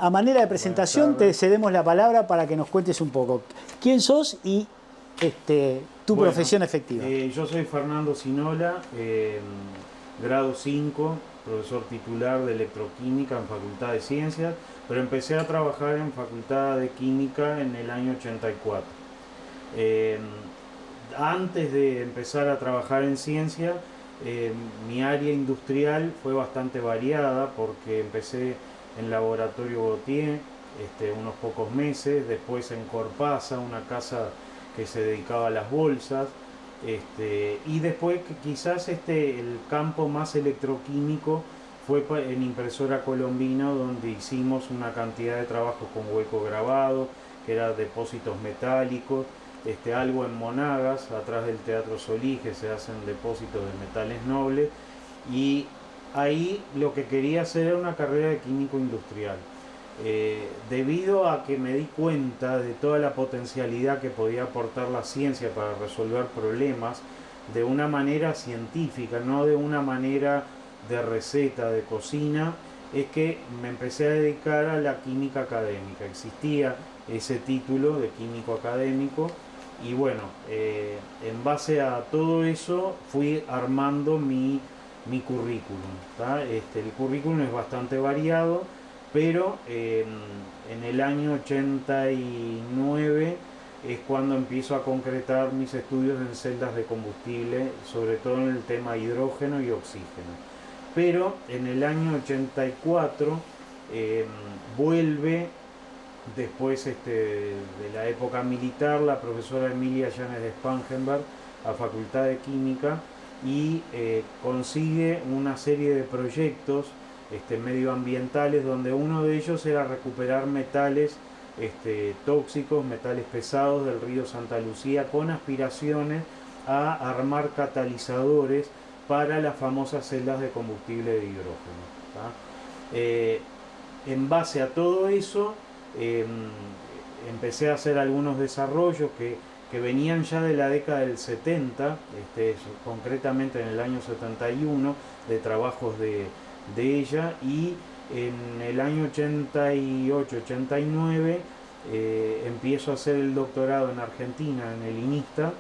a manera de presentación te cedemos la palabra para que nos cuentes un poco quién sos y tu profesión efectiva. Yo soy Fernando Sinola, grado 5, profesor titular de electroquímica en Facultad de Ciencias, pero empecé a trabajar en Facultad de Química en el año 84. Antes de empezar a trabajar en ciencia, mi área industrial fue bastante variada porque empecé en Laboratorio Gautier unos pocos meses, después en Corpasa, una casa que se dedicaba a las bolsas, y después que quizás el campo más electroquímico fue en Impresora Colombina, donde hicimos una cantidad de trabajos con hueco grabado, que era depósitos metálicos, algo en Monagas, atrás del Teatro Solís, que se hacen depósitos de metales nobles, y ahí lo que quería hacer era una carrera de químico industrial. Debido a que me di cuenta de toda la potencialidad que podía aportar la ciencia para resolver problemas de una manera científica, no de una manera de receta, de cocina, es que me empecé a dedicar a la química académica. Existía ese título de químico académico y bueno, en base a todo eso fui armando mi currículum, ¿tá? El currículum es bastante variado, pero en el año 89 es cuando empiezo a concretar mis estudios en celdas de combustible, sobre todo en el tema hidrógeno y oxígeno. Pero en el año 84 vuelve, después de la época militar, la profesora Emilia Llanes de Spangenberg a Facultad de Química y consigue una serie de proyectos medioambientales, donde uno de ellos era recuperar metales tóxicos, metales pesados del río Santa Lucía, con aspiraciones a armar catalizadores para las famosas celdas de combustible de hidrógeno, ¿tá? En base a todo eso empecé a hacer algunos desarrollos que venían ya de la década del 70, concretamente en el año 71, de trabajos de ella, y en el año 88-89 empiezo a hacer el doctorado en Argentina, en el INISTA,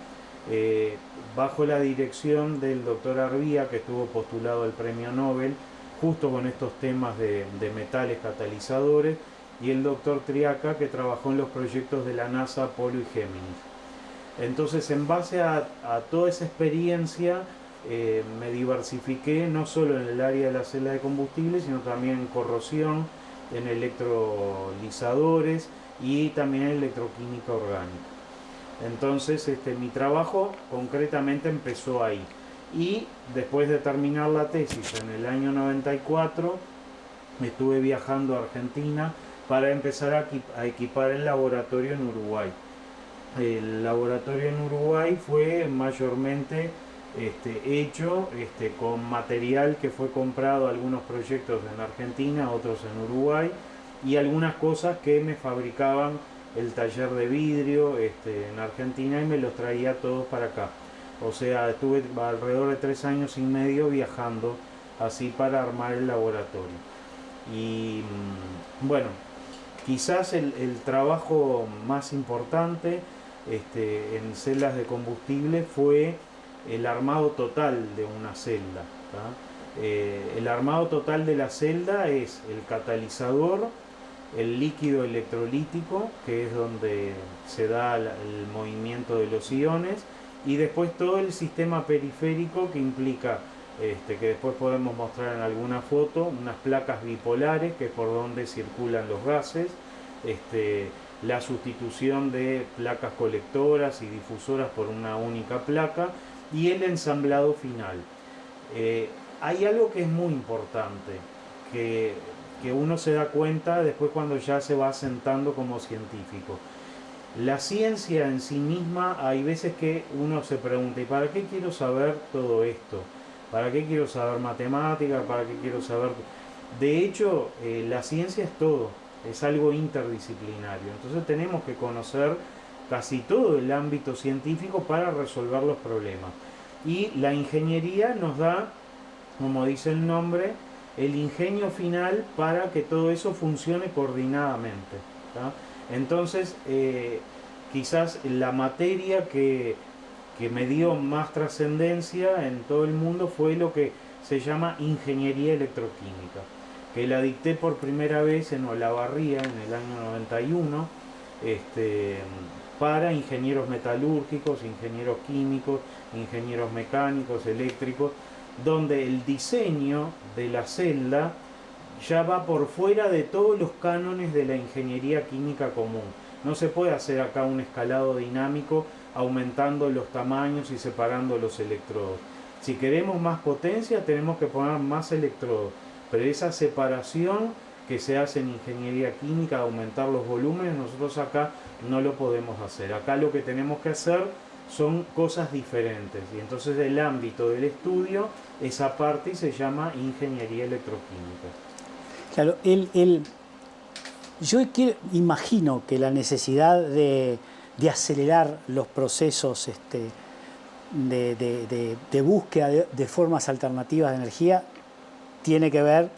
bajo la dirección del doctor Arbía, que estuvo postulado al premio Nobel justo con estos temas de metales catalizadores, y el doctor Triaca, que trabajó en los proyectos de la NASA Apolo y Géminis. Entonces, en base a toda esa experiencia, me diversifiqué no solo en el área de la celda de combustible, sino también en corrosión, en electrolizadores y también en electroquímica orgánica. Entonces mi trabajo concretamente empezó ahí, y después de terminar la tesis en el año 94 estuve viajando a Argentina para empezar a equipar el laboratorio en Uruguay. El laboratorio en Uruguay fue mayormente hecho con material que fue comprado, algunos proyectos en Argentina, otros en Uruguay, y algunas cosas que me fabricaban el taller de vidrio en Argentina, y me los traía todos para acá. O sea, estuve alrededor de 3 años y medio viajando así para armar el laboratorio. Y bueno, quizás el trabajo más importante en celdas de combustible fue el armado total de una celda, ¿tá? El armado total de la celda es el catalizador, el líquido electrolítico, que es donde se da el movimiento de los iones, y después todo el sistema periférico, que implica, que después podemos mostrar en alguna foto, unas placas bipolares, que es por donde circulan los gases, la sustitución de placas colectoras y difusoras por una única placa, y el ensamblado final. Hay algo que es muy importante, que uno se da cuenta después cuando ya se va asentando como científico. La ciencia en sí misma, hay veces que uno se pregunta, ¿y para qué quiero saber todo esto? ¿Para qué quiero saber matemáticas? ¿Para qué quiero saber...? De hecho, la ciencia es todo, es algo interdisciplinario. Entonces tenemos que conocer casi todo el ámbito científico para resolver los problemas. Y la ingeniería nos da, como dice el nombre, el ingenio final para que todo eso funcione coordinadamente, ¿tá? Entonces, quizás la materia que me dio más trascendencia en todo el mundo fue lo que se llama ingeniería electroquímica, que la dicté por primera vez en Olavarría en el año 91, para ingenieros metalúrgicos, ingenieros químicos, ingenieros mecánicos, eléctricos, donde el diseño de la celda ya va por fuera de todos los cánones de la ingeniería química común. No se puede hacer acá un escalado dinámico aumentando los tamaños y separando los electrodos. Si queremos más potencia tenemos que poner más electrodos, pero esa separación que se hace en ingeniería química, aumentar los volúmenes, nosotros acá no lo podemos hacer. Acá lo que tenemos que hacer son cosas diferentes, y entonces el ámbito del estudio, esa parte se llama ingeniería electroquímica. Claro, yo imagino que la necesidad de acelerar los procesos de búsqueda de formas alternativas de energía tiene que ver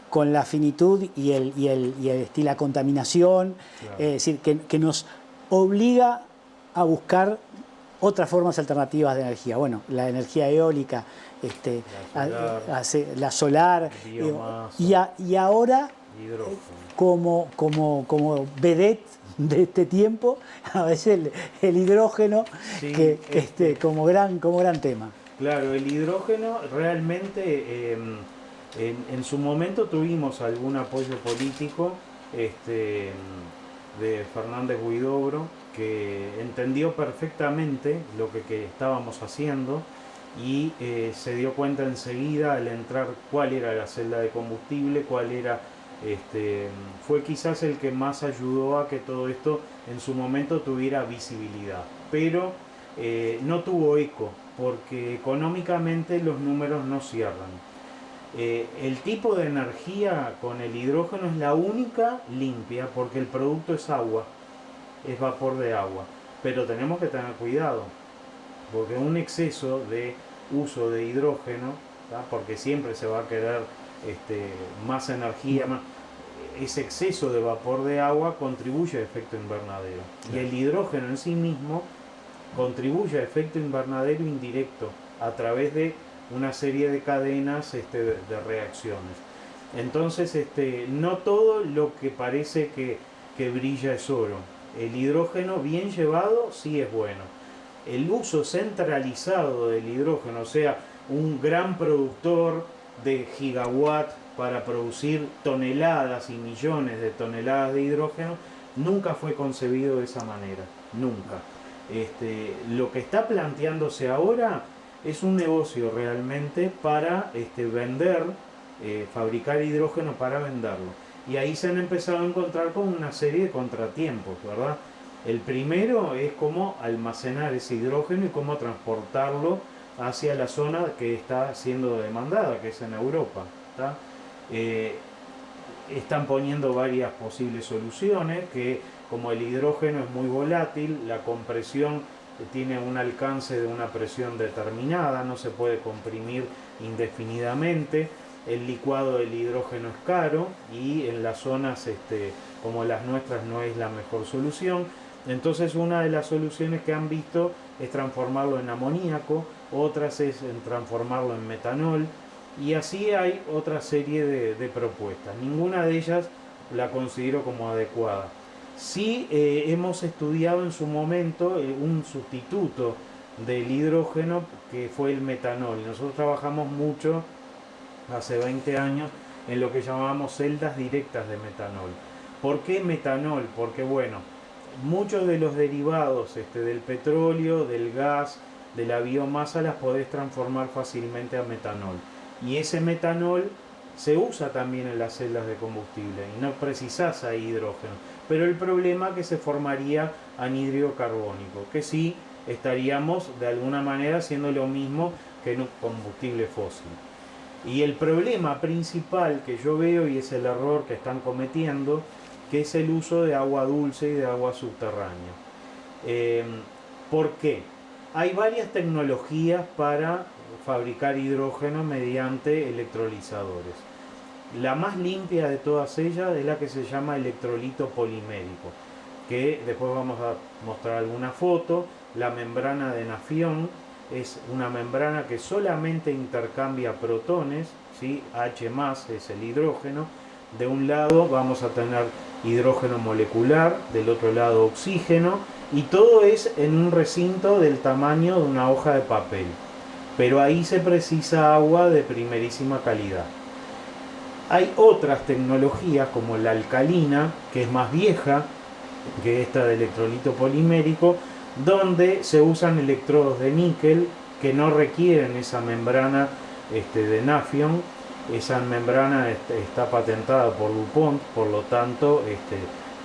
con la finitud y la contaminación, Claro. es decir, que nos obliga a buscar otras formas alternativas de energía. Bueno, la energía eólica, la solar, biomasa, y ahora hidrógeno. como vedette de este tiempo, a veces el hidrógeno, Sí, que como gran tema. Claro, el hidrógeno realmente en su momento tuvimos algún apoyo político de Fernández Huidobro, que entendió perfectamente lo que estábamos haciendo y se dio cuenta enseguida al entrar cuál era la celda de combustible, cuál era, fue quizás el que más ayudó a que todo esto en su momento tuviera visibilidad, pero no tuvo eco porque económicamente los números no cierran. El tipo de energía con el hidrógeno es la única limpia porque el producto es agua, es vapor de agua, pero tenemos que tener cuidado porque un exceso de uso de hidrógeno, ¿tá? Porque siempre se va a querer más energía, ese exceso de vapor de agua contribuye a efecto invernadero. Claro. Y el hidrógeno en sí mismo contribuye a efecto invernadero indirecto a través de una serie de cadenas de reacciones. Entonces, no todo lo que parece que brilla es oro. El hidrógeno bien llevado sí es bueno. El uso centralizado del hidrógeno, o sea, un gran productor de gigawatt para producir toneladas y millones de toneladas de hidrógeno, nunca fue concebido de esa manera, nunca. Lo que está planteándose ahora es un negocio realmente para vender, fabricar hidrógeno para venderlo. Y ahí se han empezado a encontrar con una serie de contratiempos, ¿verdad? El primero es cómo almacenar ese hidrógeno y cómo transportarlo hacia la zona que está siendo demandada, que es en Europa, ¿tá? Están poniendo varias posibles soluciones, que como el hidrógeno es muy volátil, la compresión tiene un alcance de una presión determinada, no se puede comprimir indefinidamente, el licuado del hidrógeno es caro y en las zonas como las nuestras no es la mejor solución. Entonces una de las soluciones que han visto es transformarlo en amoníaco, otras es en transformarlo en metanol, y así hay otra serie de propuestas. Ninguna de ellas la considero como adecuada. Sí hemos estudiado en su momento un sustituto del hidrógeno que fue el metanol. Nosotros trabajamos mucho hace 20 años en lo que llamábamos celdas directas de metanol. ¿Por qué metanol? Porque bueno, muchos de los derivados del petróleo, del gas, de la biomasa las podés transformar fácilmente a metanol. Y ese metanol se usa también en las celdas de combustible y no precisás ahí hidrógeno. Pero el problema es que se formaría anhídrido carbónico, que sí estaríamos de alguna manera haciendo lo mismo que en un combustible fósil. Y el problema principal que yo veo, y es el error que están cometiendo, que es el uso de agua dulce y de agua subterránea. ¿Por qué? Hay varias tecnologías para fabricar hidrógeno mediante electrolizadores. La más limpia de todas ellas es la que se llama electrolito polimérico, que después vamos a mostrar alguna foto. La membrana de Nafion es una membrana que solamente intercambia protones, ¿sí? H+ es el hidrógeno. De un lado vamos a tener hidrógeno molecular, del otro lado oxígeno, y todo es en un recinto del tamaño de una hoja de papel. Pero ahí se precisa agua de primerísima calidad. Hay otras tecnologías como la alcalina, que es más vieja que esta de electrolito polimérico, donde se usan electrodos de níquel que no requieren esa membrana de Nafion. Esa membrana está patentada por DuPont, por lo tanto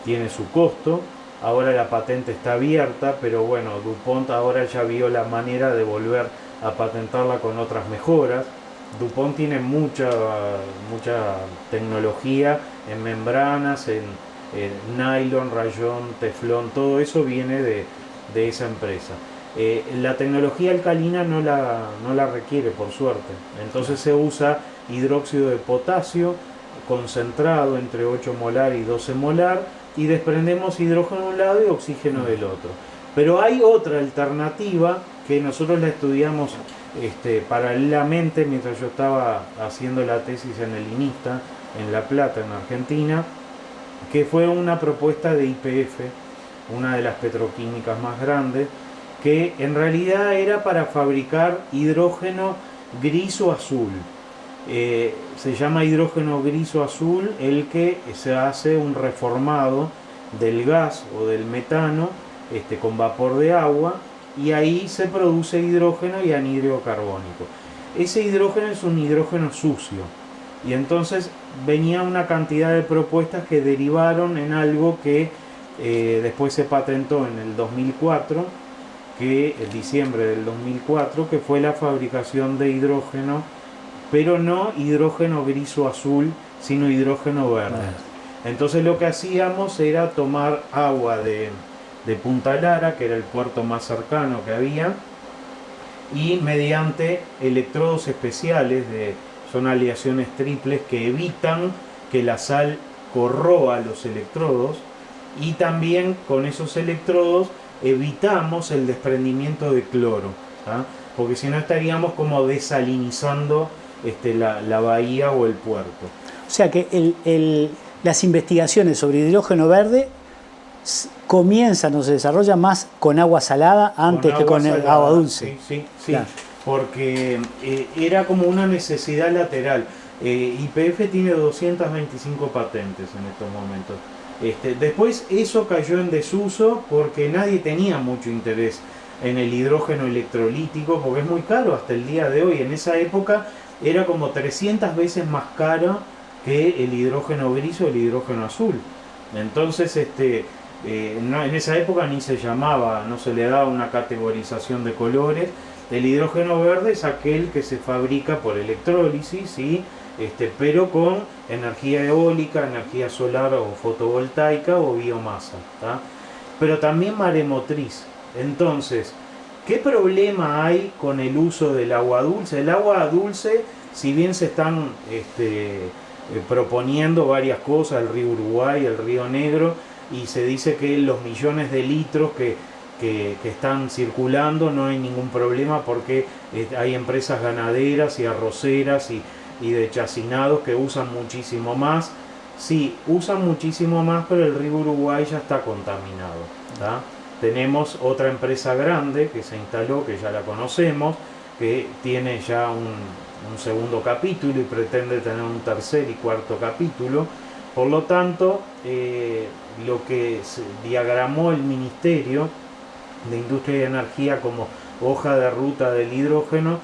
tiene su costo. Ahora la patente está abierta, pero bueno, DuPont ahora ya vio la manera de volver a patentarla con otras mejoras. DuPont tiene mucha tecnología en membranas, en nylon, rayón, teflón, todo eso viene de esa empresa. La tecnología alcalina no la requiere, por suerte. Entonces se usa hidróxido de potasio concentrado entre 8 molar y 12 molar y desprendemos hidrógeno de un lado y oxígeno del otro. Pero hay otra alternativa que nosotros la estudiamos paralelamente mientras yo estaba haciendo la tesis en el INISTA, en La Plata, en Argentina, que fue una propuesta de YPF, una de las petroquímicas más grandes, que en realidad era para fabricar hidrógeno gris o azul. Se llama hidrógeno gris o azul el que se hace un reformado del gas o del metano con vapor de agua, y ahí se produce hidrógeno y anhídrido carbónico. Ese hidrógeno es un hidrógeno sucio, y entonces venía una cantidad de propuestas que derivaron en algo que después se patentó en el 2004, que el diciembre del 2004, que fue la fabricación de hidrógeno, pero no hidrógeno gris o azul, sino hidrógeno verde. Entonces lo que hacíamos era tomar agua de Punta Lara, que era el puerto más cercano que había, y mediante electrodos especiales, son aleaciones triples que evitan que la sal corroa los electrodos, y también con esos electrodos evitamos el desprendimiento de cloro, ¿tá? Porque si no estaríamos como desalinizando la bahía o el puerto. O sea que las investigaciones sobre hidrógeno verde comienzan o se desarrollan más con agua salada antes que con agua dulce. Sí, claro. Porque era como una necesidad lateral. YPF tiene 225 patentes en estos momentos. Después eso cayó en desuso porque nadie tenía mucho interés en el hidrógeno electrolítico, porque es muy caro hasta el día de hoy. En esa época era como 300 veces más caro que el hidrógeno gris o el hidrógeno azul. Entonces en esa época ni se llamaba, no se le daba una categorización de colores. El hidrógeno verde es aquel que se fabrica por electrólisis, ¿sí? Pero con energía eólica, energía solar o fotovoltaica o biomasa, ¿tá? Pero también maremotriz. Entonces, ¿qué problema hay con el uso del agua dulce? El agua dulce, si bien se están proponiendo varias cosas, el río Uruguay, el río Negro, y se dice que los millones de litros que están circulando no hay ningún problema porque hay empresas ganaderas y arroceras y de chacinados que usan muchísimo más. Sí, usan muchísimo más, pero el río Uruguay ya está contaminado, ¿tá? Tenemos otra empresa grande que se instaló, que ya la conocemos, que tiene ya un segundo capítulo y pretende tener un tercer y cuarto capítulo. Por lo tanto, lo que se diagramó el Ministerio de Industria y Energía como hoja de ruta del hidrógeno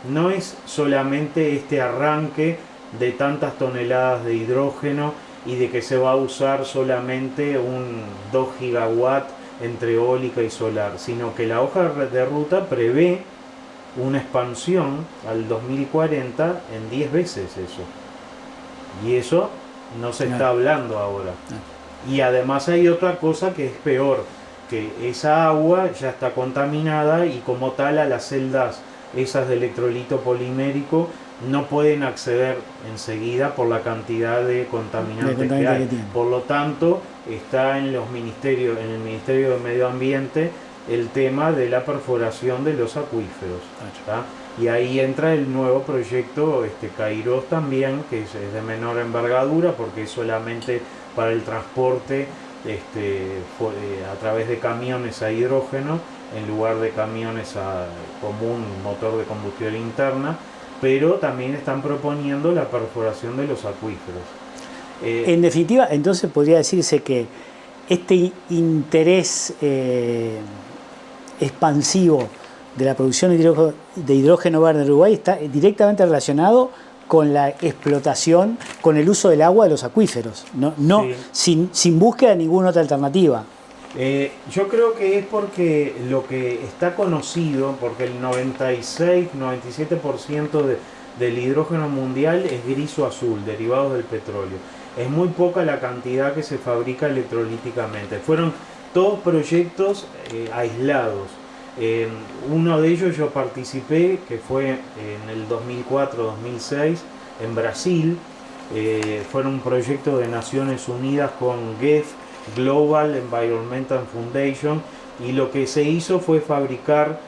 no es solamente este arranque de tantas toneladas de hidrógeno y de que se va a usar solamente un 2 gigawatts entre eólica y solar, sino que la hoja de ruta prevé una expansión al 2040 en 10 veces eso. Y eso no se está hablando ahora. Y además hay otra cosa que es peor, que esa agua ya está contaminada y como tal a las celdas esas de electrolito polimérico no pueden acceder enseguida por la cantidad de contaminantes que hay. Por lo tanto, está en los ministerios, en el Ministerio de Medio Ambiente, el tema de la perforación de los acuíferos. ¿Tá? Y ahí entra el nuevo proyecto Kairos también, que es de menor envergadura, porque es solamente para el transporte a través de camiones a hidrógeno, en lugar de camiones común, motor de combustión interna, pero también están proponiendo la perforación de los acuíferos. En definitiva, entonces podría decirse que este interés expansivo de la producción de hidrógeno verde en Uruguay está directamente relacionado con la explotación, con el uso del agua de los acuíferos, sin búsqueda de ninguna otra alternativa. Yo creo que es porque lo que está conocido, porque el 96-97% del hidrógeno mundial es gris o azul, derivados del petróleo. Es muy poca la cantidad que se fabrica electrolíticamente. Fueron todos proyectos aislados. Uno de ellos yo participé, que fue en el 2004-2006 en Brasil. Fue un proyecto de Naciones Unidas con GEF, Global Environmental Foundation, y lo que se hizo fue fabricar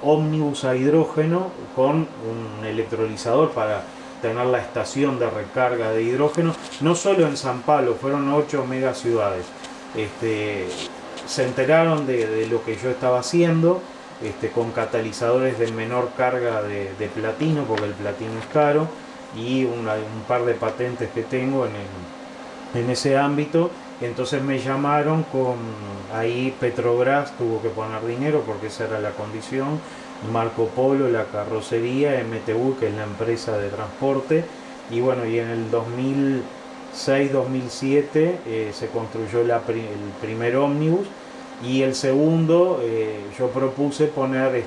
ómnibus a hidrógeno con un electrolizador para tener la estación de recarga de hidrógeno, no solo en San Pablo, fueron 8 megaciudades. Se enteraron de lo que yo estaba haciendo, con catalizadores de menor carga de platino, porque el platino es caro, y un par de patentes que tengo en ese ámbito. Entonces me llamaron ahí Petrobras tuvo que poner dinero porque esa era la condición, Marco Polo, la carrocería, MTU, que es la empresa de transporte, y bueno, y en el 2006-2007 se construyó el primer ómnibus, y el segundo yo propuse poner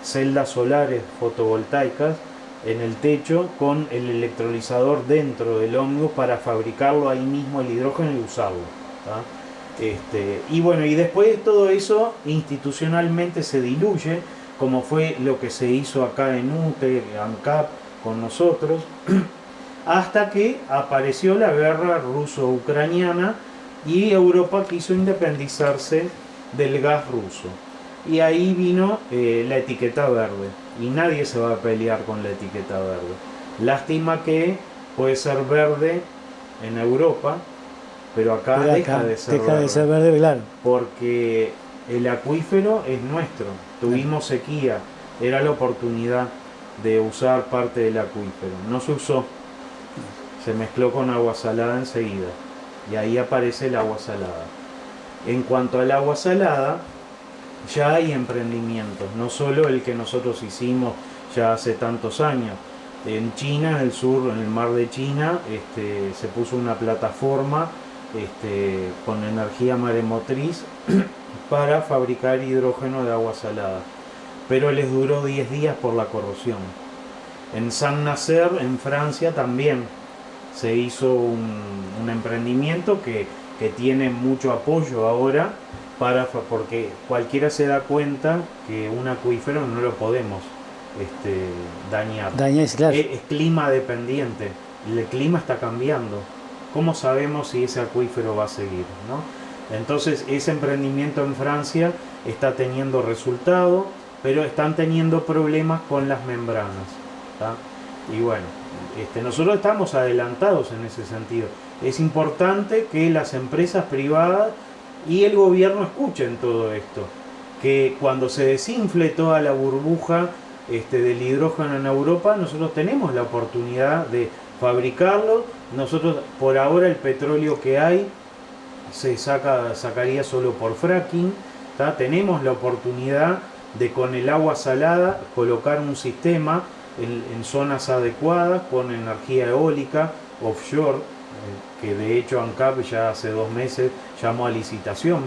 celdas solares fotovoltaicas en el techo con el electrolizador dentro del ómnibus para fabricarlo ahí mismo el hidrógeno y usarlo. ¿Tá? Y bueno, y después de todo eso institucionalmente se diluye, como fue lo que se hizo acá en UTE, ANCAP, con nosotros, hasta que apareció la guerra ruso-ucraniana y Europa quiso independizarse del gas ruso. Y ahí vino la etiqueta verde, y nadie se va a pelear con la etiqueta verde. Lástima que puede ser verde en Europa, pero acá deja de ser verde, claro. Porque el acuífero es nuestro, tuvimos sequía, era la oportunidad de usar parte del acuífero, no se usó, se mezcló con agua salada enseguida, y ahí aparece el agua salada. En cuanto al agua salada, ya hay emprendimientos, no solo el que nosotros hicimos ya hace tantos años. En China, en el sur, en el mar de China, se puso una plataforma con energía maremotriz para fabricar hidrógeno de agua salada, pero les duró 10 días por la corrosión. En Saint-Nazaire, en Francia, también se hizo un emprendimiento que tiene mucho apoyo ahora, porque cualquiera se da cuenta que un acuífero no lo podemos dañar. Claro. Es clima dependiente, el clima está cambiando. ¿Cómo sabemos si ese acuífero va a seguir, ¿no? Entonces ese emprendimiento en Francia está teniendo resultado, pero están teniendo problemas con las membranas, ¿tá? Y bueno, nosotros estamos adelantados en ese sentido. Es importante que las empresas privadas y el gobierno escuchen todo esto, que cuando se desinfle toda la burbuja del hidrógeno en Europa, nosotros tenemos la oportunidad de fabricarlo. Nosotros por ahora el petróleo que hay se sacaría solo por fracking, ¿tá? Tenemos la oportunidad de con el agua salada colocar un sistema en zonas adecuadas con energía eólica offshore, que de hecho ANCAP ya hace 2 meses llamó a licitación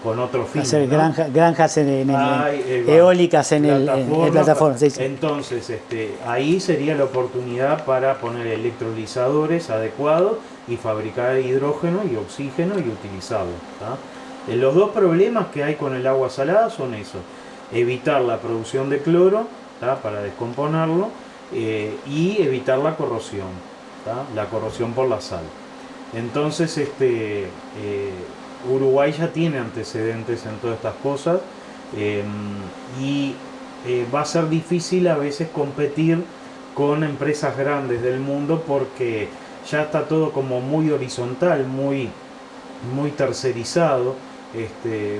con otro fin, hacer, ¿no? granjas eólicas en el plataforma. Sí. Entonces ahí sería la oportunidad para poner electrolizadores adecuados y fabricar hidrógeno y oxígeno y utilizarlo, ¿tá? Los dos problemas que hay con el agua salada son esos. evitar la producción de cloro, ¿tá? Para descomponerlo, y evitar la corrosión, ¿tá? La corrosión por la sal. Entonces Uruguay ya tiene antecedentes en todas estas cosas, y va a ser difícil a veces competir con empresas grandes del mundo porque ya está todo como muy horizontal, muy tercerizado.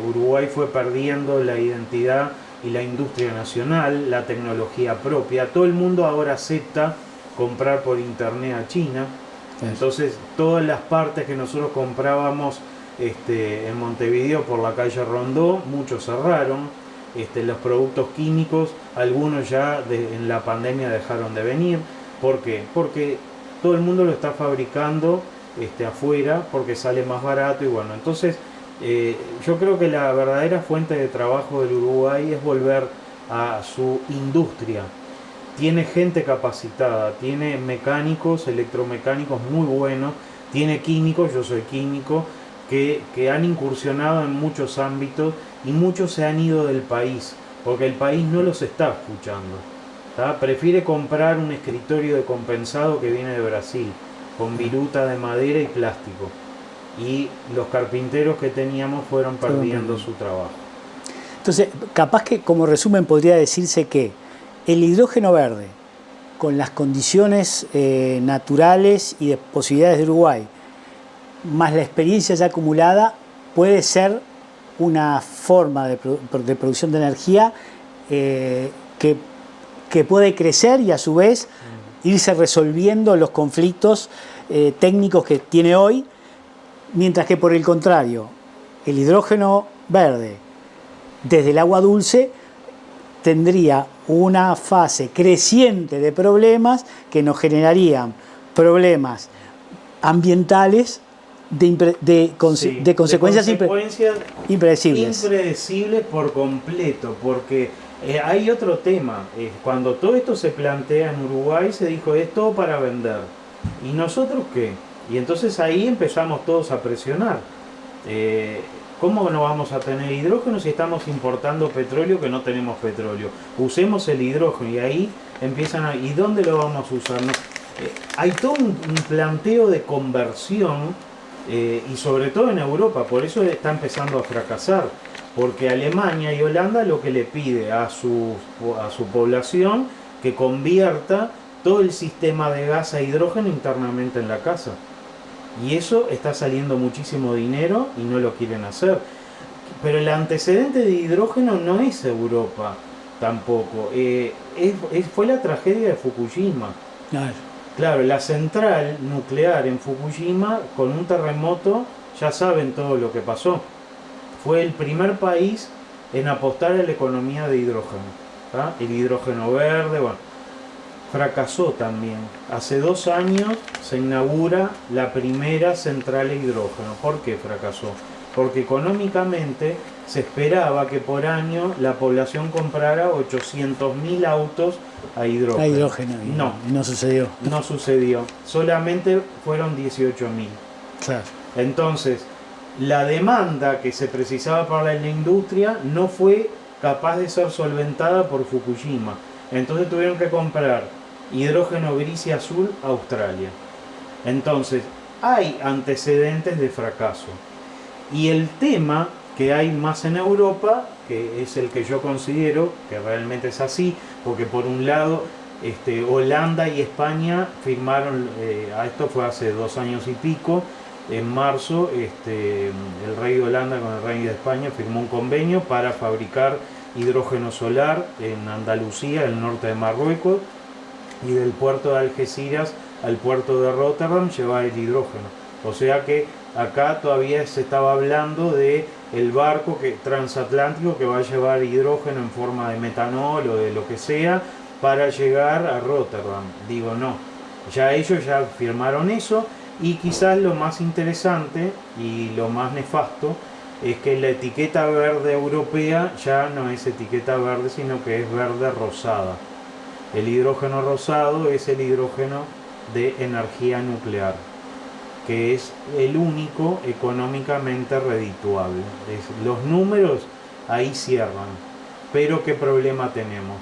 Uruguay fue perdiendo la identidad y la industria nacional, la tecnología propia. Todo el mundo ahora acepta comprar por internet a China. Entonces todas las partes que nosotros comprábamos en Montevideo por la calle Rondó, muchos cerraron. Los productos químicos, algunos ya en la pandemia dejaron de venir. ¿Por qué? Porque todo el mundo lo está fabricando afuera porque sale más barato y bueno, entonces yo creo que la verdadera fuente de trabajo del Uruguay es volver a su industria. Tiene gente capacitada, tiene mecánicos, electromecánicos muy buenos, tiene químicos, yo soy químico, que han incursionado en muchos ámbitos y muchos se han ido del país porque el país no los está escuchando, ¿tá? Prefiere comprar un escritorio de compensado que viene de Brasil con viruta de madera y plástico, y los carpinteros que teníamos fueron perdiendo su trabajo. Entonces, capaz que como resumen podría decirse que el hidrógeno verde, con las condiciones naturales y de posibilidades de Uruguay, más la experiencia ya acumulada, puede ser una forma de producción de energía que puede crecer y a su vez irse resolviendo los conflictos técnicos que tiene hoy, mientras que por el contrario, el hidrógeno verde desde el agua dulce tendría una fase creciente de problemas que nos generarían problemas ambientales de consecuencias impredecibles. Impredecibles por completo, porque hay otro tema. Cuando todo esto se plantea en Uruguay, se dijo, es todo para vender. ¿Y nosotros qué? Y entonces ahí empezamos todos a presionar. ¿Cómo no vamos a tener hidrógeno si estamos importando petróleo que no tenemos petróleo? Usemos el hidrógeno, y ahí empiezan a... ¿Y dónde lo vamos a usar? No, hay todo un planteo de conversión, y sobre todo en Europa, por eso está empezando a fracasar, porque Alemania y Holanda lo que le pide a su población que convierta todo el sistema de gas a hidrógeno internamente en la casa. Y eso está saliendo muchísimo dinero y no lo quieren hacer. Pero el antecedente de hidrógeno no es Europa tampoco. Fue la tragedia de Fukushima. Claro, la central nuclear en Fukushima, con un terremoto, ya saben todo lo que pasó. Fue el primer país en apostar a la economía de hidrógeno, ¿tá? El hidrógeno verde, bueno, fracasó también. Hace 2 años se inaugura la primera central de hidrógeno. ¿Por qué fracasó? Porque económicamente se esperaba que por año la población comprara 800.000 autos a hidrógeno. No sucedió. No sucedió. Solamente fueron 18.000. Claro. Entonces, la demanda que se precisaba para la industria no fue capaz de ser solventada por Fukushima. Entonces tuvieron que comprar hidrógeno gris y azul a Australia. Entonces, hay antecedentes de fracaso. Y el tema que hay más en Europa, que es el que yo considero que realmente es así, porque por un lado Holanda y España firmaron, esto fue hace 2 años y pico, en marzo el rey de Holanda con el rey de España firmó un convenio para fabricar hidrógeno solar en Andalucía, el norte de Marruecos, y del puerto de Algeciras al puerto de Rotterdam llevar el hidrógeno. O sea que acá todavía se estaba hablando de el barco transatlántico que va a llevar hidrógeno en forma de metanol o de lo que sea para llegar a Rotterdam. Digo, no, ya ellos ya firmaron eso, y quizás lo más interesante y lo más nefasto es que la etiqueta verde europea ya no es etiqueta verde, sino que es verde rosada. El hidrógeno rosado es el hidrógeno de energía nuclear, que es el único económicamente redituable. Los números ahí cierran. Pero ¿qué problema tenemos?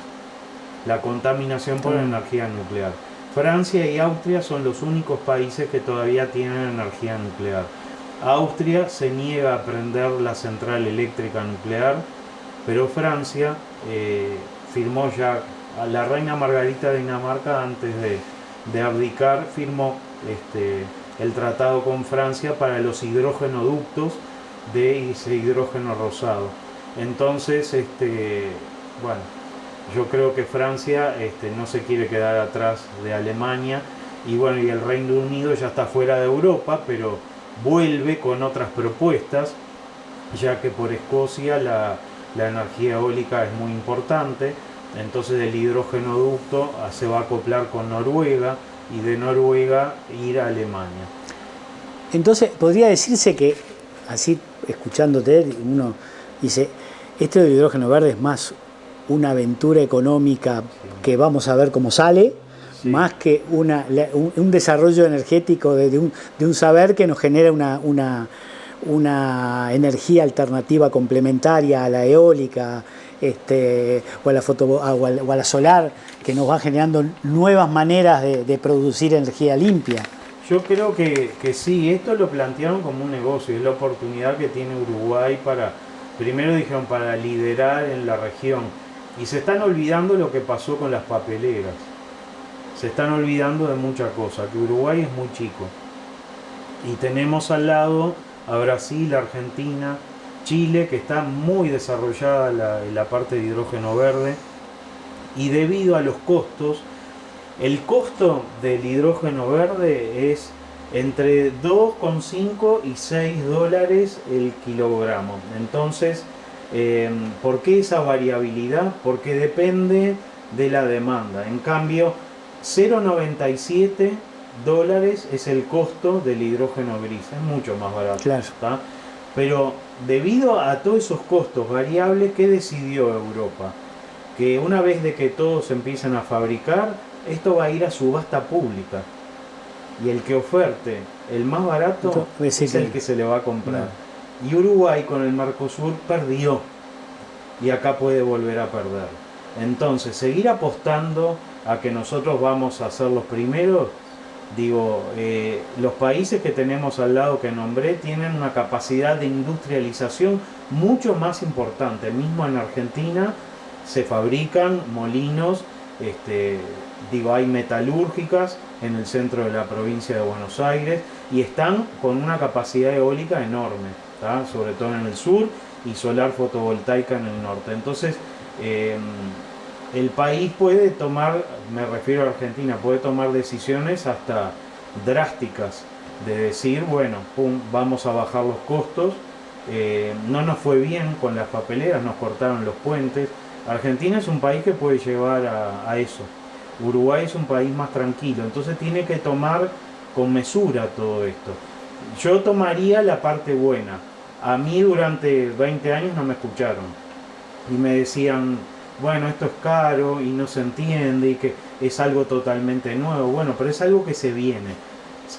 La contaminación por energía nuclear. Francia y Austria son los únicos países que todavía tienen energía nuclear. Austria se niega a prender la central eléctrica nuclear, pero Francia firmó ya, la reina Margarita de Dinamarca, antes de abdicar, firmó el tratado con Francia para los hidrogenoductos de ese hidrógeno rosado. Entonces, bueno, yo creo que Francia no se quiere quedar atrás de Alemania, y bueno, y el Reino Unido ya está fuera de Europa, pero vuelve con otras propuestas, ya que por Escocia la energía eólica es muy importante. Entonces el hidrogenoducto se va a acoplar con Noruega, y de Noruega ir a Alemania. Entonces podría decirse que, así escuchándote, uno dice, esto del hidrógeno verde es más una aventura económica que vamos a ver cómo sale, más que un desarrollo energético de un saber que nos genera una energía alternativa complementaria a la eólica, o a la solar, que nos va generando nuevas maneras de producir energía limpia. Yo creo que sí, esto lo plantearon como un negocio, es la oportunidad que tiene Uruguay primero dijeron, para liderar en la región, y se están olvidando lo que pasó con las papeleras, se están olvidando de muchas cosas, que Uruguay es muy chico, y tenemos al lado a Brasil, Argentina, Chile, que está muy desarrollada la parte de hidrógeno verde, y debido a los costos, el costo del hidrógeno verde es entre 2,5 y 6 dólares el kilogramo. Entonces, ¿por qué esa variabilidad? Porque depende de la demanda. En cambio, 0,97 dólares es el costo del hidrógeno gris, es mucho más barato. Claro. ¿Tá? Pero debido a todos esos costos variables, ¿qué decidió Europa? Que una vez de que todos empiecen a fabricar, esto va a ir a subasta pública, y el que oferte el más barato es el que se le va a comprar. Y Uruguay con el Mercosur perdió, y acá puede volver a perder. Entonces, seguir apostando a que nosotros vamos a ser los primeros, digo, los países que tenemos al lado que nombré tienen una capacidad de industrialización mucho más importante. Mismo en Argentina se fabrican molinos, digo, hay metalúrgicas en el centro de la provincia de Buenos Aires, y están con una capacidad eólica enorme, ¿tá? Sobre todo en el sur, y solar fotovoltaica en el norte. Entonces, el país puede tomar, me refiero a Argentina, puede tomar decisiones hasta drásticas de decir, bueno, vamos a bajar los costos. No nos fue bien con las papeleras, nos cortaron los puentes. Argentina es un país que puede llevar a eso. Uruguay es un país más tranquilo, entonces tiene que tomar con mesura todo esto. Yo tomaría la parte buena. A mí durante 20 años no me escucharon y me decían, bueno, esto es caro y no se entiende y que es algo totalmente nuevo. Bueno, pero es algo que se viene,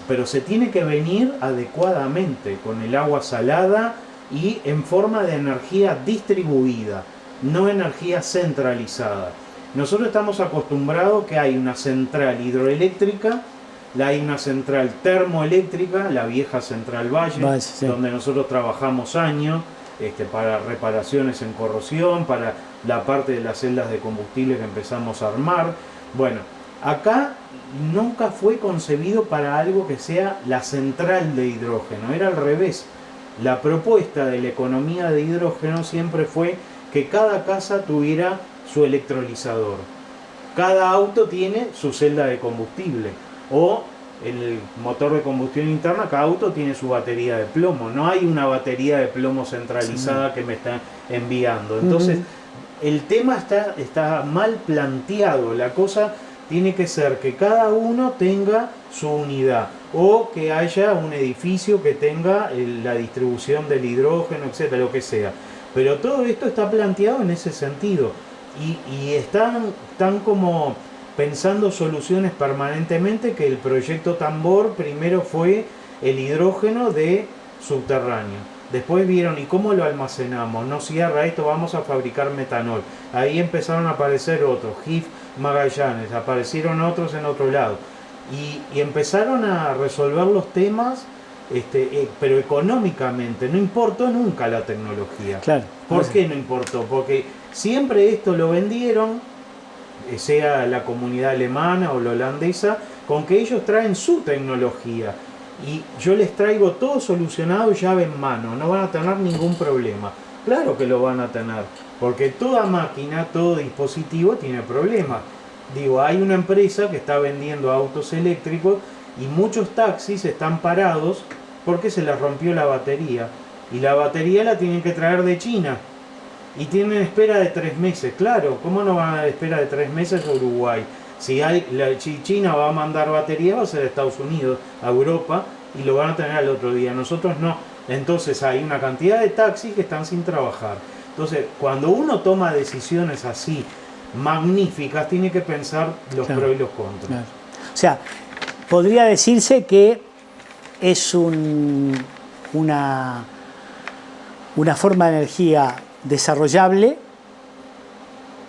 pero se tiene que venir adecuadamente, con el agua salada y en forma de energía distribuida, no energía centralizada. Nosotros estamos acostumbrados que hay una central hidroeléctrica, hay una central termoeléctrica, la vieja Central Valle, sí, donde nosotros trabajamos años para reparaciones en corrosión, para la parte de las celdas de combustible que empezamos a armar. Bueno, acá nunca fue concebido para algo que sea la central de hidrógeno, era al revés. La propuesta de la economía de hidrógeno siempre fue que cada casa tuviera su electrolizador, cada auto tiene su celda de combustible, o el motor de combustión interna, cada auto tiene su batería de plomo, no hay una batería de plomo centralizada que me está enviando. Entonces, el tema está mal planteado, la cosa tiene que ser que cada uno tenga su unidad, o que haya un edificio que tenga la distribución del hidrógeno, etcétera, lo que sea. Pero todo esto está planteado en ese sentido, y están como pensando soluciones permanentemente, que el proyecto Tambor primero fue el hidrógeno de subterráneo, Después vieron, ¿y cómo lo almacenamos? No cierra esto, vamos a fabricar metanol. Ahí empezaron a aparecer otros, GIF Magallanes, aparecieron otros en otro lado. Y empezaron a resolver los temas, pero económicamente. No importó nunca la tecnología. Claro. ¿Por qué no importó? Porque siempre esto lo vendieron, sea la comunidad alemana o la holandesa, con que ellos traen su tecnología. Y yo les traigo todo solucionado, llave en mano, no van a tener ningún problema. Claro que lo van a tener, porque toda máquina, todo dispositivo tiene problemas. Digo, hay una empresa que está vendiendo autos eléctricos y muchos taxis están parados porque se les rompió la batería. Y la batería la tienen que traer de China. Y tienen espera de 3 meses. Claro, ¿cómo no van a espera de 3 meses a Uruguay? Si China va a mandar batería, va a ser a Estados Unidos, a Europa, y lo van a tener al otro día. Nosotros no. Entonces hay una cantidad de taxis que están sin trabajar. Entonces, cuando uno toma decisiones así, magníficas, tiene que pensar los pros y los contras. Claro. O sea, podría decirse que es una forma de energía desarrollable,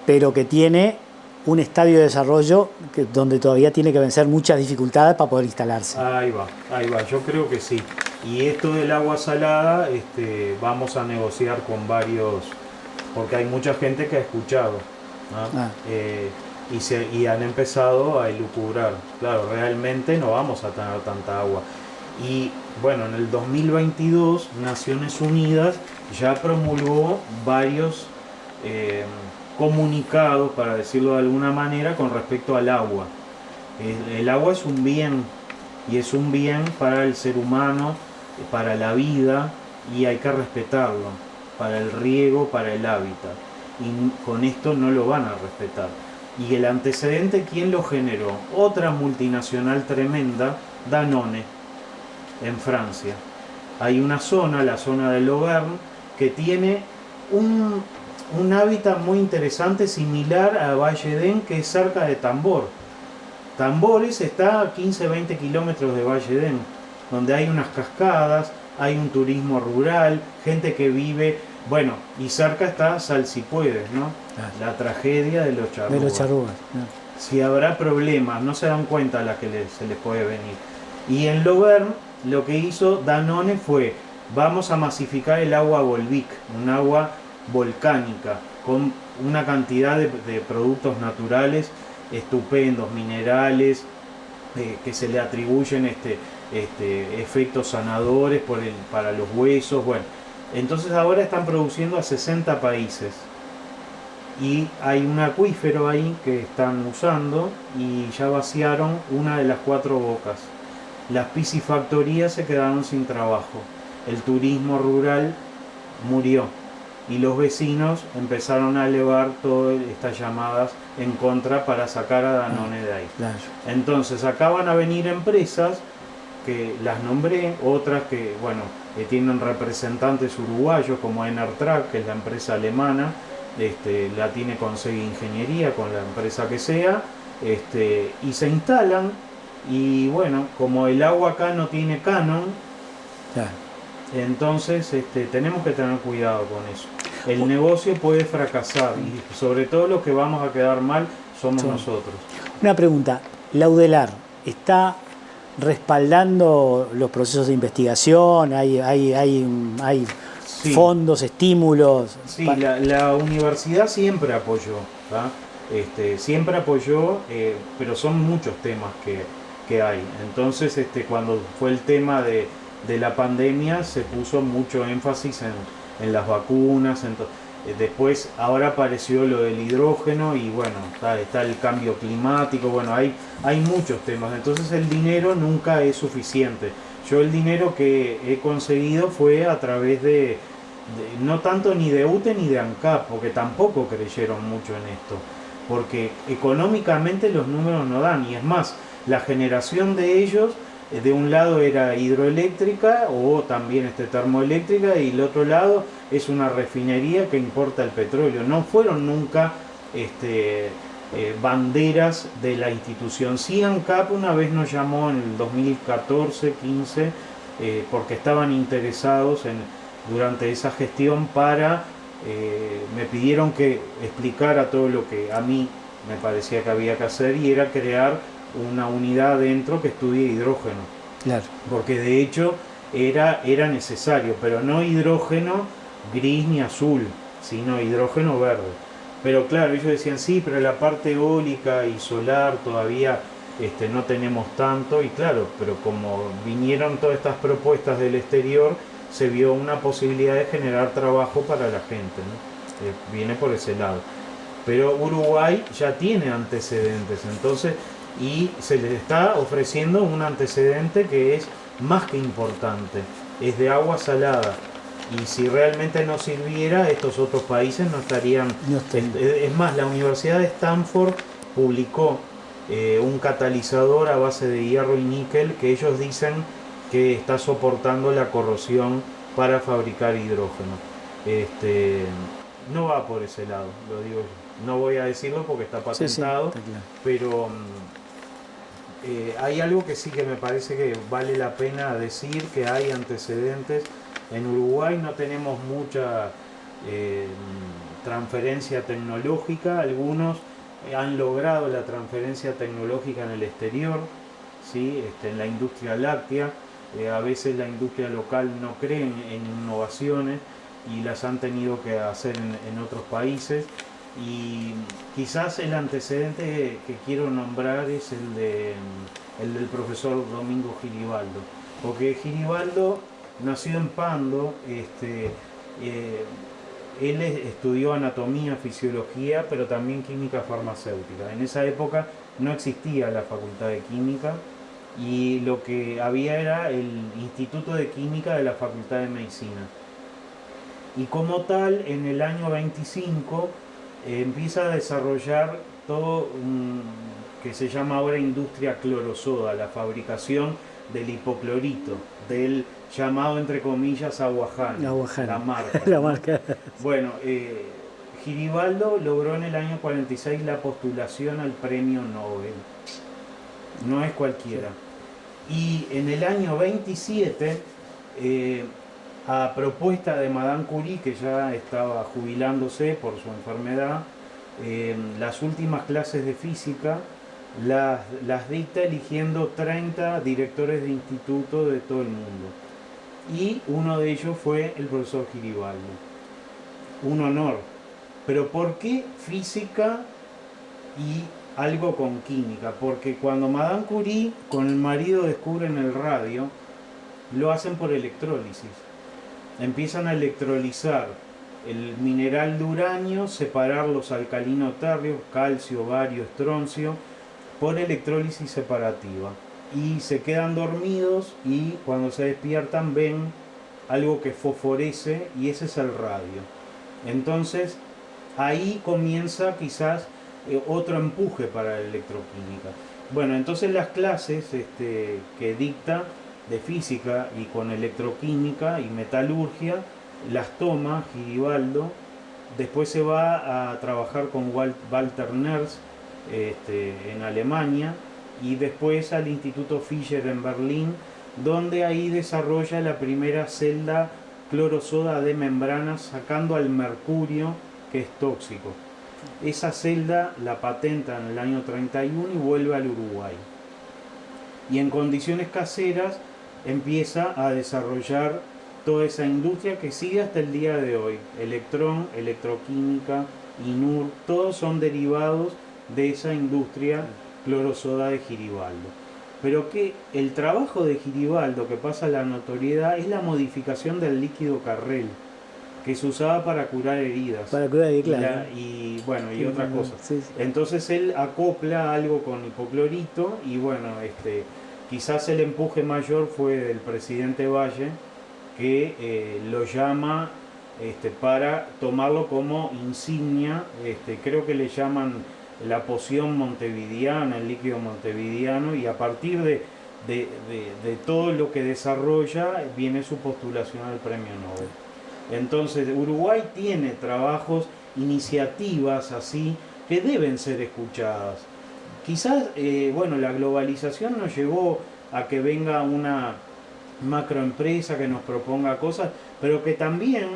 pero que tiene un estadio de desarrollo donde todavía tiene que vencer muchas dificultades para poder instalarse. Ahí va, yo creo que sí. Y esto del agua salada, vamos a negociar con varios, porque hay mucha gente que ha escuchado, ¿no? Y han empezado a elucubrar. Claro, realmente no vamos a tener tanta agua. Y bueno, en el 2022 Naciones Unidas ya promulgó varios comunicados, para decirlo de alguna manera, con respecto al agua. El agua es un bien, y es un bien para el ser humano, para la vida, y hay que respetarlo, para el riego, para el hábitat. Y con esto no lo van a respetar. Y el antecedente, ¿quién lo generó? Otra multinacional tremenda, Danone, en Francia. Hay una zona, la zona del Auvergne, que tiene un hábitat muy interesante, similar a Valle d'En, que es cerca de Tambor. Tambores está a 15-20 kilómetros de Valle d'En, donde hay unas cascadas, hay un turismo rural, gente que vive, bueno, y cerca está Salsipuedes, ¿no? La tragedia de los charrúas. De los charrúas, ¿no? Si habrá problemas, no se dan cuenta a las que se les puede venir. Y en Auvergne, lo que hizo Danone fue, vamos a masificar el agua Volvic, un agua volcánica, con una cantidad de productos naturales estupendos, minerales, que se le atribuyen efectos sanadores para los huesos. Bueno, entonces ahora están produciendo a 60 países. Y hay un acuífero ahí que están usando y ya vaciaron una de las 4 bocas. Las piscifactorías se quedaron sin trabajo. El turismo rural murió. Y los vecinos empezaron a elevar todas estas llamadas en contra para sacar a Danone de ahí. Claro. Entonces acá van a venir empresas que las nombré, otras que, bueno, tienen representantes uruguayos como Enertrac, que es la empresa alemana, la tiene con Segui Ingeniería, con la empresa que sea, y se instalan. Y bueno, como el agua acá no tiene canon, Claro. entonces tenemos que tener cuidado con eso. El negocio puede fracasar y sobre todo los que vamos a quedar mal somos nosotros. Una pregunta, ¿Laudelar está respaldando los procesos de investigación? ¿Hay Sí. fondos, estímulos? Sí, la universidad siempre apoyó, ¿tá? Siempre apoyó, pero son muchos temas que hay. Entonces, cuando fue el tema de la pandemia, se puso mucho énfasis en las vacunas. Después, ahora apareció lo del hidrógeno y bueno, está el cambio climático. Bueno, hay muchos temas. Entonces, el dinero nunca es suficiente. Yo el dinero que he conseguido fue a través no tanto ni de UTE ni de ANCAP, porque tampoco creyeron mucho en esto, porque económicamente los números no dan, y es más, la generación de ellos, de un lado era hidroeléctrica o también termoeléctrica, y el otro lado es una refinería que importa el petróleo. No fueron nunca banderas de la institución. Sí, ANCAP una vez nos llamó en el 2014-15 porque estaban interesados durante esa gestión para, me pidieron que explicara todo lo que a mí me parecía que había que hacer, y era crear una unidad dentro que estudie hidrógeno. Claro. Porque de hecho era necesario, pero no hidrógeno gris ni azul, sino hidrógeno verde. Pero claro, ellos decían, sí, pero la parte eólica y solar todavía no tenemos tanto, y claro, pero como vinieron todas estas propuestas del exterior, se vio una posibilidad de generar trabajo para la gente, ¿no? Viene por ese lado. Pero Uruguay ya tiene antecedentes, entonces, y se les está ofreciendo un antecedente que es más que importante, es de agua salada. Y si realmente no sirviera, estos otros países no estarían... Es más, la Universidad de Stanford publicó un catalizador a base de hierro y níquel que ellos dicen que está soportando la corrosión para fabricar hidrógeno. No va por ese lado, lo digo yo. No voy a decirlo porque está patentado, sí, claro. Pero hay algo que sí que me parece que vale la pena decir, que hay antecedentes. En Uruguay no tenemos mucha transferencia tecnológica. Algunos han logrado la transferencia tecnológica en el exterior, ¿sí? En la industria láctea. A veces la industria local no cree en innovaciones y las han tenido que hacer en otros países. Y quizás el antecedente que quiero nombrar es el del profesor Domingo Giribaldo, porque Giribaldo nació en Pando, él estudió anatomía, fisiología, pero también química farmacéutica. En esa época no existía la facultad de química, y lo que había era el Instituto de Química de la Facultad de Medicina. Y como tal, en el año 25 empieza a desarrollar todo que se llama ahora industria clorosoda, la fabricación del hipoclorito, del llamado entre comillas aguajano, la marca. La marca. Bueno, Giribaldo logró en el año 46 la postulación al premio Nobel. No es cualquiera. Y en el año 27, a propuesta de Madame Curie, que ya estaba jubilándose por su enfermedad, las últimas clases de física las dicta eligiendo 30 directores de instituto de todo el mundo. Y uno de ellos fue el profesor Giribaldo. Un honor. Pero ¿por qué física y algo con química? Porque cuando Madame Curie con el marido descubren el radio, lo hacen por electrólisis. Empiezan a electrolizar el mineral de uranio, separar los alcalinos térreos, calcio, bario, estroncio, por electrólisis separativa. Y se quedan dormidos, y cuando se despiertan ven algo que fosforece, y ese es el radio. Entonces ahí comienza quizás otro empuje para la electroquímica. Bueno, entonces las clases que dicta de física y con electroquímica y metalurgia las toma Giribaldo. Después se va a trabajar con Walter Nernst en Alemania, y después al Instituto Fischer en Berlín, donde ahí desarrolla la primera celda clorosoda de membranas, sacando al mercurio, que es tóxico. Esa celda la patenta en el año 31 y vuelve al Uruguay. Y en condiciones caseras empieza a desarrollar toda esa industria que sigue hasta el día de hoy. Electrón, electroquímica, INUR, todos son derivados de esa industria clorosoda de Giribaldo. Pero que el trabajo de Giribaldo, que pasa a la notoriedad, es la modificación del líquido Carrel, que se usaba para curar heridas. Para curar heridas, claro. Y bueno, y otras cosas. Sí, sí. Entonces él acopla algo con hipoclorito, y bueno, quizás el empuje mayor fue del presidente Valle, que lo llama para tomarlo como insignia. Creo que le llaman la poción montevideana, el líquido montevideano, y a partir de todo lo que desarrolla viene su postulación al premio Nobel. Entonces Uruguay tiene trabajos, iniciativas así, que deben ser escuchadas. Quizás, bueno, la globalización nos llevó a que venga una macroempresa que nos proponga cosas, pero que también,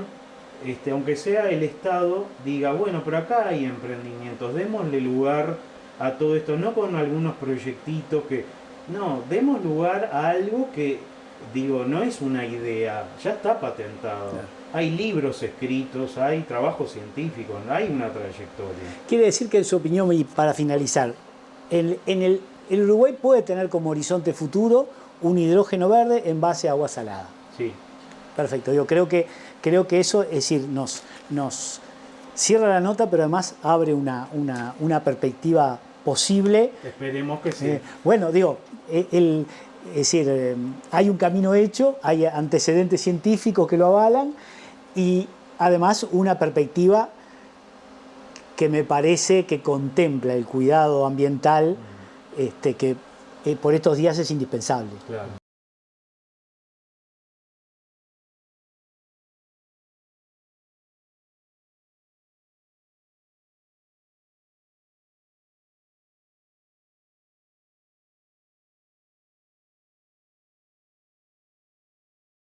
aunque sea el Estado, diga, bueno, pero acá hay emprendimientos, démosle lugar a todo esto, no con algunos proyectitos no, demos lugar a algo que, digo, no es una idea, ya está patentado. Claro. Hay libros escritos, hay trabajos científicos, hay una trayectoria. Quiere decir que, en su opinión, y para finalizar, el Uruguay puede tener como horizonte futuro un hidrógeno verde en base a agua salada. Sí. Perfecto. Yo creo que eso, es decir, nos cierra la nota, pero además abre una perspectiva posible. Esperemos que sí. Bueno, digo, es decir, hay un camino hecho, hay antecedentes científicos que lo avalan y además una perspectiva que me parece que contempla el cuidado ambiental que por estos días es indispensable. Claro.